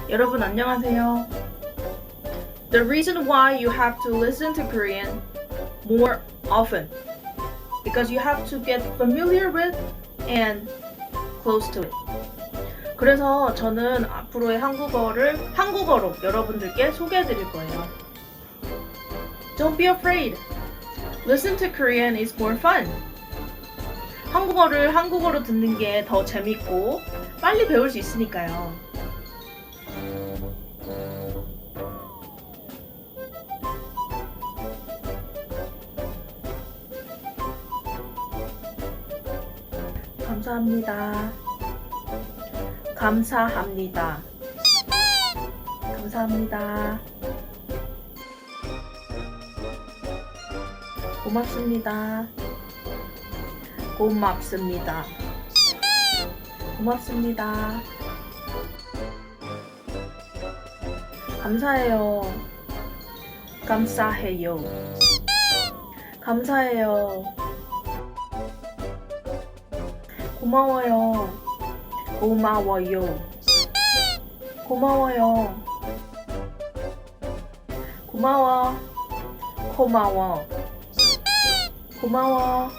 여러분 안녕하세요. The reason why you have to listen to Korean more often because you have to get familiar with and close to it. 그래서 저는 앞으로의 한국어를 한국어로 여러분들께 소개해 드릴 거예요. Don't be afraid. Listen to Korean is more fun. 한국어를 한국어로 듣는 게 더 재밌고 빨리 배울 수 있으니까요. 감사합니다. 감사합니다. 감사합니다. 고맙습니다. 고맙습니다. 고맙습니다. 감사해요. 감사해요. 감사해요. 고마워요. 고마워요. 고마워요. 고마워. 고마워. 고마워.